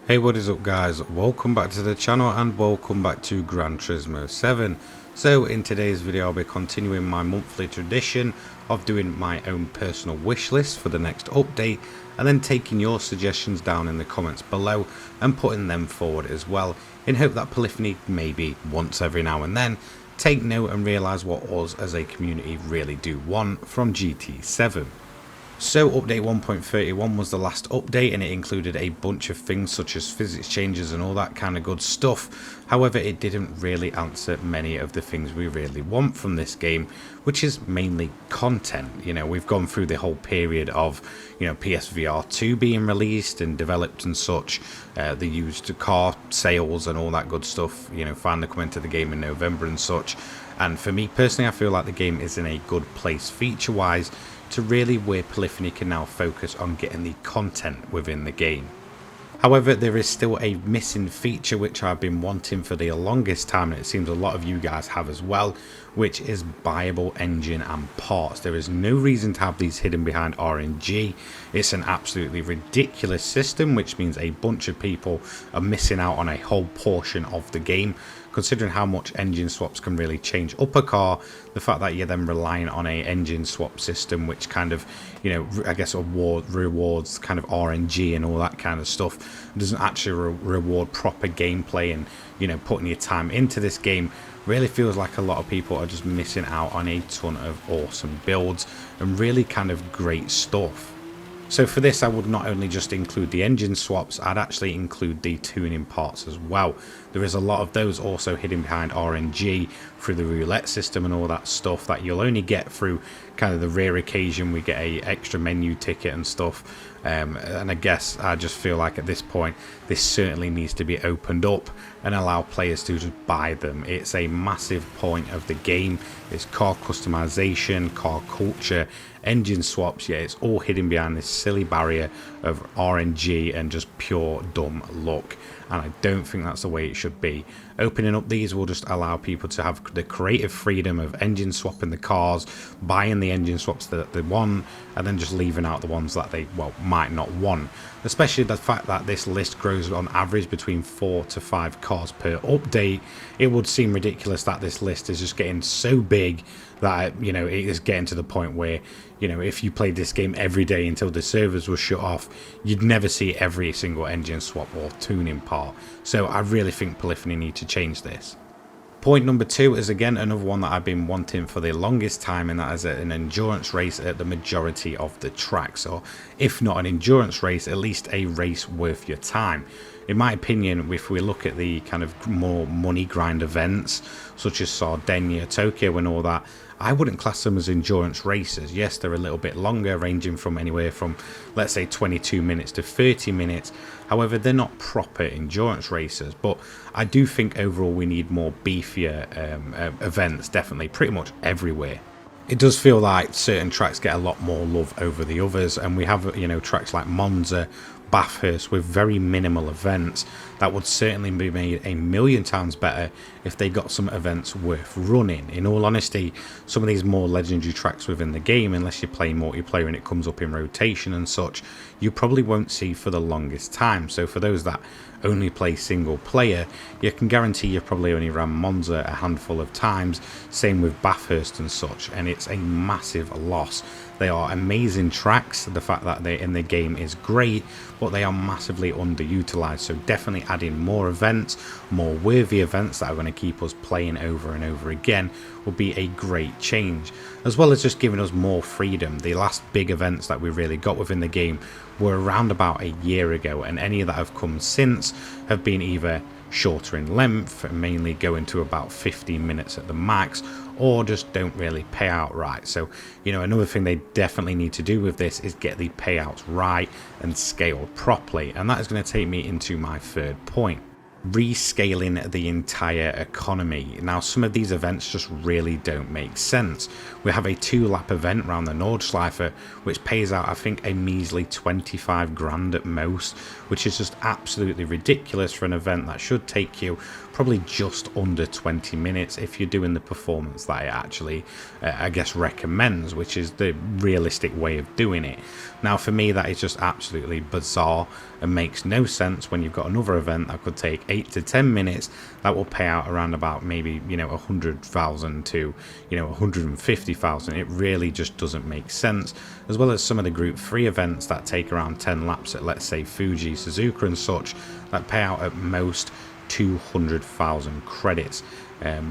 Hey, what is up guys, welcome back to the channel and welcome back to Gran Turismo 7. So in today's video I'll be continuing my monthly tradition of doing my own personal wish list for the next update and then taking your suggestions down in the comments below and putting them forward as well, in hope that Polyphony maybe once every now and then take note and realise what us as a community really do want from GT7. So update 1.31 was the last update and it included a bunch of things such as physics changes and all that kind of good stuff. However, it didn't really answer many of the things we really want from this game, which is mainly content. You know, we've gone through the whole period of, PSVR 2 being released and developed and such, the used car sales and all that good stuff, finally coming to the game in November and such. And for me personally, I feel like the game is in a good place feature-wise to really where Polyphony can now focus on getting the content within the game. However, there is still a missing feature which I've been wanting for the longest time, and it seems a lot of you guys have as well, which is buyable engine and parts. There is no reason to have these hidden behind RNG. It's an absolutely ridiculous system, which means a bunch of people are missing out on a whole portion of the game. Considering how much engine swaps can really change up a car, the fact that you're then relying on a engine swap system which kind of, I guess rewards kind of RNG and all that kind of stuff, doesn't actually reward proper gameplay and, putting your time into this game, really feels like a lot of people are just missing out on a ton of awesome builds and really kind of great stuff. So for this, I would not only just include the engine swaps, I'd actually include the tuning parts as well. There is a lot of those also hidden behind RNG through the roulette system and all that stuff that you'll only get through kind of the rare occasion we get a extra menu ticket and stuff. And I guess I just feel like at this point this certainly needs to be opened up and allow players to just buy them. It's a massive point of the game. It's car customization, car culture, engine swaps, yeah, it's all hidden behind this silly barrier of RNG and just pure dumb luck. And I don't think that's the way it should be. Opening up these will just allow people to have the creative freedom of engine swapping the cars, buying the engine swaps that they want, and then just leaving out the ones that they, well, might not want. Especially the fact that this list grows on average between 4 to 5 cars per update. It would seem ridiculous that this list is just getting so big that, it is getting to the point where, if you played this game every day until the servers were shut off, you'd never see every single engine swap or tuning part. So I really think Polyphony need to change this. Point number 2 is again another one that I've been wanting for the longest time, and that is an endurance race at the majority of the tracks, or if not an endurance race, at least a race worth your time. In my opinion, if we look at the kind of more money grind events such as Sardinia, Tokyo and all that, I wouldn't class them as endurance races. Yes, they're a little bit longer, ranging from anywhere from, let's say, 22 minutes to 30 minutes. However, they're not proper endurance races. But I do think overall we need more beefier events, definitely, pretty much everywhere. It does feel like certain tracks get a lot more love over the others, and we have, tracks like Monza, Bathurst with very minimal events that would certainly be made a million times better if they got some events worth running. In all honesty, some of these more legendary tracks within the game, unless you're playing multiplayer and it comes up in rotation and such, you probably won't see for the longest time. So for those that only play single player, you can guarantee you've probably only ran Monza a handful of times, same with Bathurst and such, and it's a massive loss. They are amazing tracks, the fact that they're in the game is great, but they are massively underutilized. So definitely adding more events, more worthy events that are going to keep us playing over and over again would be a great change, as well as just giving us more freedom. The last big events that we really got within the game were around about a year ago, and any that have come since have been either shorter in length, mainly going to about 15 minutes at the max, or just don't really pay out right. So, another thing they definitely need to do with this is get the payouts right and scaled properly. And that is going to take me into my third point. Rescaling the entire economy. Now, some of these events just really don't make sense. We have a 2-lap event around the Nordschleife which pays out, I think, a measly 25 grand at most, which is just absolutely ridiculous for an event that should take you probably just under 20 minutes if you're doing the performance that it actually I guess recommends, which is the realistic way of doing it. Now for me that is just absolutely bizarre and makes no sense when you've got another event that could take 8 to 10 minutes that will pay out around about maybe 100,000 to 150,000. It really just doesn't make sense, as well as some of the group 3 events that take around 10 laps at, let's say, Fuji, Suzuka and such, that pay out at most 200,000 credits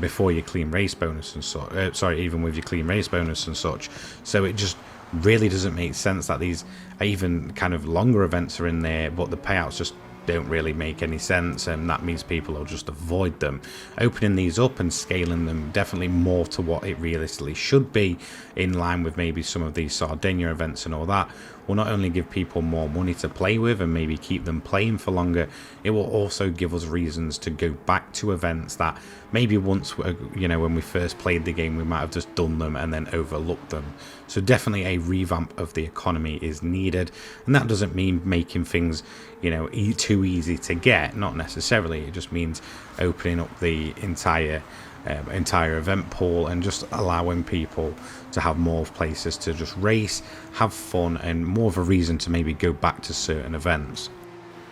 before your clean race bonus and such. Even with your clean race bonus and such. So it just really doesn't make sense that these even kind of longer events are in there, but the payouts just don't really make any sense, and that means people will just avoid them. Opening these up and scaling them definitely more to what it realistically should be, in line with maybe some of these Sardinia events and all that, will not only give people more money to play with and maybe keep them playing for longer, it will also give us reasons to go back to events that maybe once, when we first played the game, we might have just done them and then overlooked them. So definitely a revamp of the economy is needed, and that doesn't mean making things too easy to get, not necessarily. It just means opening up the entire event pool and just allowing people to have more places to just race, have fun, and more of a reason to maybe go back to certain events.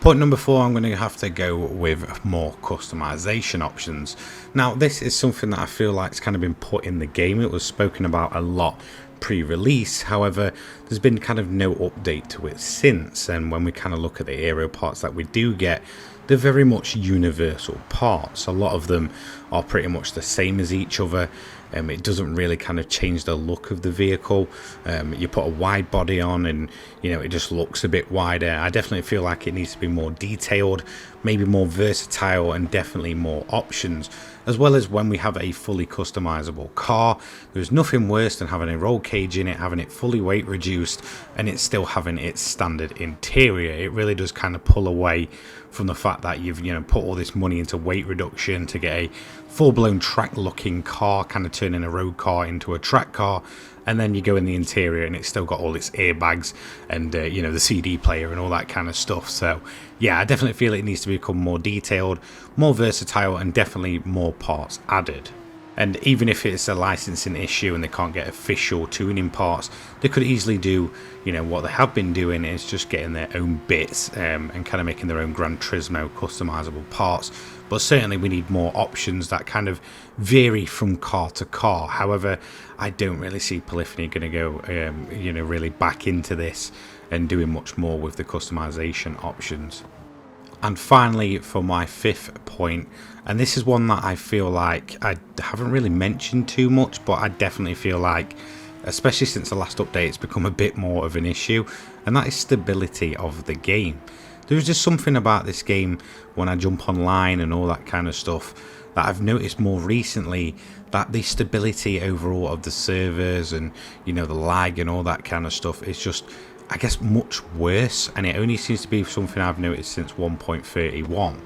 Point number 4, I'm going to have to go with more customization options. Now this is something that I feel like it's kind of been put in the game. It was spoken about a lot pre-release, however there's been kind of no update to it since, and when we kind of look at the aero parts that we do get, they're very much universal parts. A lot of them are pretty much the same as each other. It doesn't really kind of change the look of the vehicle. You put a wide body on and it just looks a bit wider. I definitely feel like it needs to be more detailed, maybe more versatile, and definitely more options. As well as when we have a fully customizable car, there's nothing worse than having a roll cage in it, having it fully weight reduced, and it's still having its standard interior. It really does kind of pull away from the fact that you've put all this money into weight reduction to get a full-blown track looking car, kind of turning a road car into a track car, and then you go in the interior and it's still got all its airbags and the CD player and all that kind of stuff. So yeah, I definitely feel it needs to become more detailed, more versatile, and definitely more parts added. And even if it's a licensing issue and they can't get official tuning parts, they could easily do, what they have been doing is just getting their own bits and kind of making their own Gran Turismo customizable parts. But certainly we need more options that kind of vary from car to car. However, I don't really see Polyphony going to go, really back into this and doing much more with the customization options. And finally, for my 5th point, and this is one that I feel like I haven't really mentioned too much, but I definitely feel like, especially since the last update, it's become a bit more of an issue, and that is stability of the game. There's just something about this game when I jump online and all that kind of stuff that I've noticed more recently, that the stability overall of the servers and the lag and all that kind of stuff is just, I guess, much worse, and it only seems to be something I've noticed since 1.31.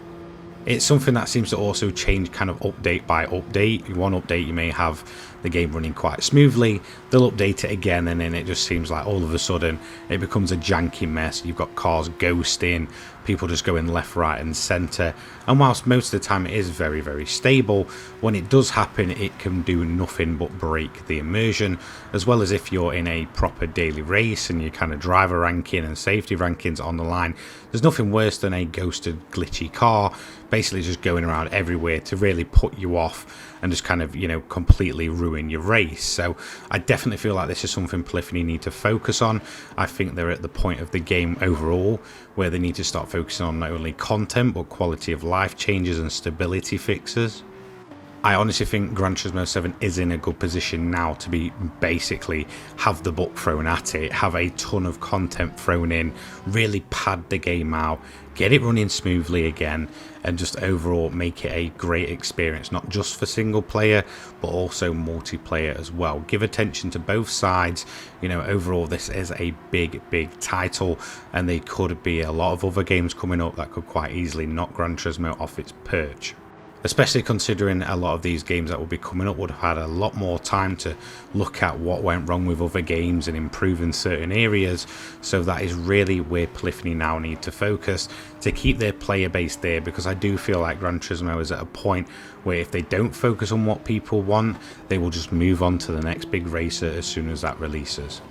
It's something that seems to also change kind of update by update. One update you may have the game running quite smoothly, they'll update it again, and then it just seems like all of a sudden it becomes a janky mess. You've got cars ghosting, people just going left, right and centre, and whilst most of the time it is very, very stable, when it does happen it can do nothing but break the immersion. As well as if you're in a proper daily race and your kind of driver ranking and safety rankings on the line, there's nothing worse than a ghosted glitchy car basically just going around everywhere to really put you off and just kind of completely ruin your race. So I definitely feel like this is something Polyphony need to focus on. I think they're at the point of the game overall where they need to start focusing on not only content but quality of life changes and stability fixes. I honestly think Gran Turismo 7 is in a good position now to be basically have the book thrown at it, have a ton of content thrown in, really pad the game out, get it running smoothly again, and just overall make it a great experience, not just for single player but also multiplayer as well. Give attention to both sides. Overall this is a big title, and there could be a lot of other games coming up that could quite easily knock Gran Turismo off its perch. especially considering a lot of these games that will be coming up would have had a lot more time to look at what went wrong with other games and improve in certain areas. So that is really where Polyphony now need to focus to keep their player base there, because I do feel like Gran Turismo is at a point where if they don't focus on what people want, they will just move on to the next big racer as soon as that releases.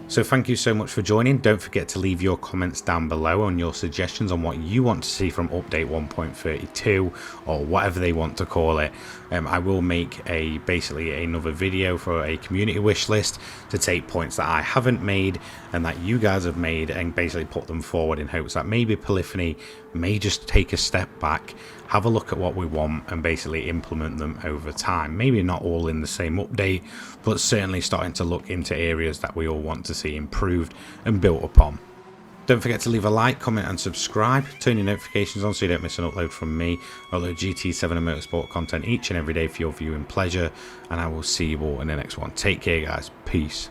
So thank you so much for joining. Don't forget to leave your comments down below on your suggestions on what you want to see from update 1.32 or whatever they want to call it. I will make basically another video for a community wish list to take points that I haven't made and that you guys have made and basically put them forward in hopes that maybe Polyphony may just take a step back, have a look at what we want and basically implement them over time. Maybe not all in the same update, but certainly starting to look into areas that we all want to see improved and built upon. Don't forget to leave a like, comment and subscribe. Turn your notifications on so you don't miss an upload from me. I upload GT7 and motorsport content each and every day for your viewing pleasure, and I will see you all in the next one. Take care guys, peace.